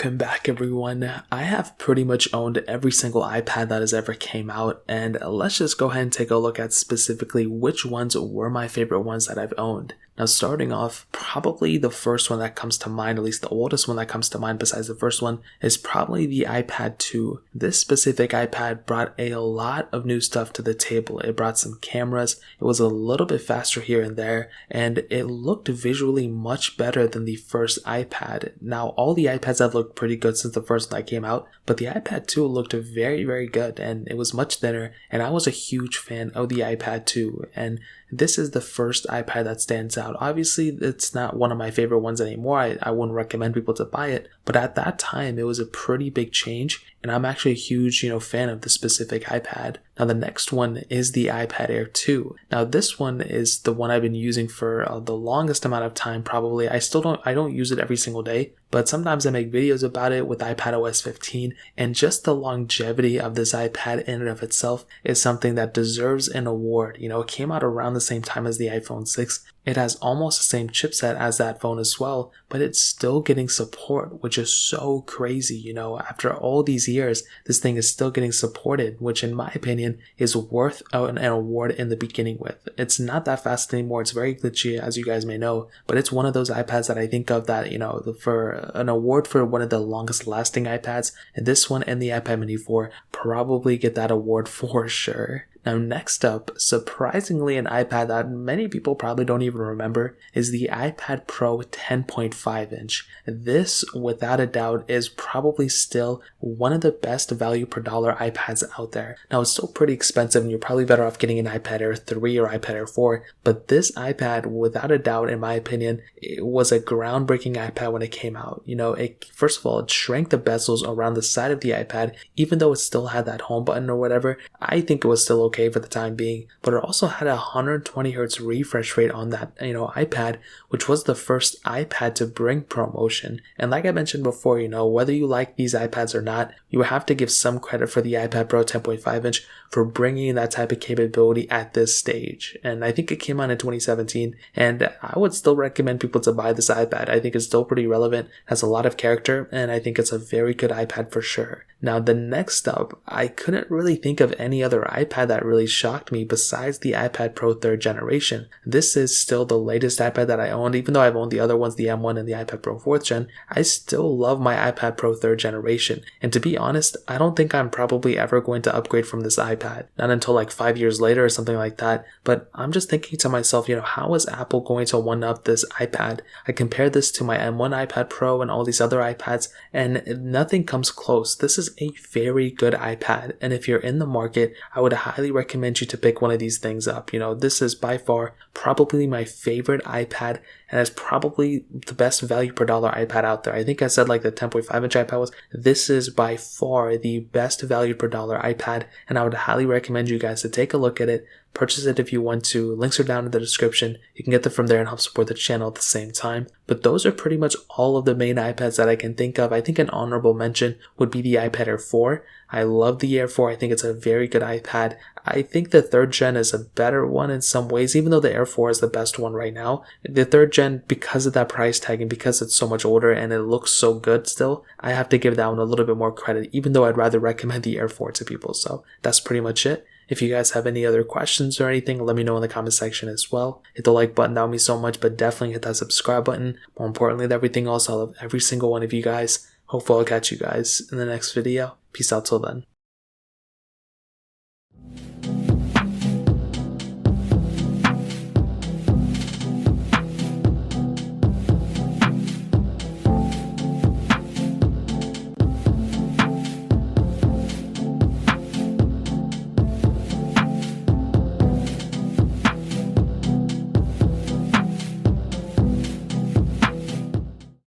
Welcome back, everyone. I have pretty much owned every single iPad that has ever came out, and let's just go ahead and take a look at specifically which ones were my favorite ones that I've owned. Now, starting off, probably the first one that comes to mind, at least the oldest one that comes to mind besides the first one, is probably the iPad 2. This specific iPad brought a lot of new stuff to the table. It brought some cameras, it was a little bit faster here and there, and it looked visually much better than the first iPad. Now, all the iPads have looked pretty good since the first one that came out, but the iPad 2 looked very, very good, and it was much thinner, and I was a huge fan of the iPad 2, and this is the first iPad that stands out. Obviously, it's not one of my favorite ones anymore. I wouldn't recommend people to buy it, but at that time, it was a pretty big change, and I'm actually a huge, fan of the specific iPad. Now, the next one is the iPad Air 2. Now, this one is the one I've been using for the longest amount of time, probably. I don't use it every single day, but sometimes I make videos about it with iPadOS 15, and just the longevity of this iPad in and of itself is something that deserves an award. It came out around the same time as the iPhone 6. It has almost the same chipset as that phone as well, but it's still getting support, which is so crazy. After all these years, this thing is still getting supported, which in my opinion is worth an award in the beginning with. It's not that fast anymore. It's very glitchy, as you guys may know, but it's one of those iPads that I think of that, for an award for one of the longest lasting iPads, and this one and the iPad mini 4 probably get that award for sure. Now, next up, surprisingly an iPad that many people probably don't even remember is the iPad Pro 10.5 inch. This, without a doubt, is probably still one of the best value per dollar iPads out there. Now, it's still pretty expensive and you're probably better off getting an iPad Air 3 or iPad Air 4, but this iPad, without a doubt, in my opinion, it was a groundbreaking iPad when it came out. First of all, it shrank the bezels around the side of the iPad, even though it still had that home button or whatever. I think it was still okay for the time being, but it also had a 120 hertz refresh rate on that iPad, which was the first iPad to bring ProMotion. And like I mentioned before, whether you like these iPads or not, you have to give some credit for the iPad Pro 10.5 inch for bringing that type of capability at this stage. And I think it came out in 2017, and I would still recommend people to buy this iPad. I think it's still pretty relevant, has a lot of character, and I think it's a very good iPad for sure. Now, the next up, I couldn't really think of any other iPad that really shocked me besides the iPad Pro 3rd generation. This is still the latest iPad that I owned, even though I've owned the other ones, the M1 and the iPad Pro 4th gen. I still love my iPad Pro 3rd generation, and to be honest, I don't think I'm probably ever going to upgrade from this iPad, not until like 5 years later or something like that. But I'm just thinking to myself, how is Apple going to one-up this iPad? I compared this to my M1 iPad Pro and all these other iPads, and nothing comes close. This is a very good iPad, and if you're in the market, I would highly recommend you to pick one of these things up. This is by far probably my favorite iPad, and it's probably the best value per dollar iPad out there. I think I said like the 10.5 inch iPad was. This is by far the best value per dollar iPad, and I would highly recommend you guys to take a look at it. Purchase it if you want to. Links are down in the description. You can get them from there and help support the channel at the same time. But those are pretty much all of the main iPads that I can think of. I think an honorable mention would be the iPad Air 4. I love the Air 4. I think it's a very good iPad. I think the 3rd gen is a better one in some ways, even though the Air 4 is the best one right now. The 3rd gen, because of that price tag and because it's so much older and it looks so good still, I have to give that one a little bit more credit, even though I'd rather recommend the Air 4 to people. So that's pretty much it. If you guys have any other questions or anything, let me know in the comment section as well. Hit the like button, that would mean so much, but definitely hit that subscribe button. More importantly than everything else, I love every single one of you guys. Hopefully I'll catch you guys in the next video. Peace out till then.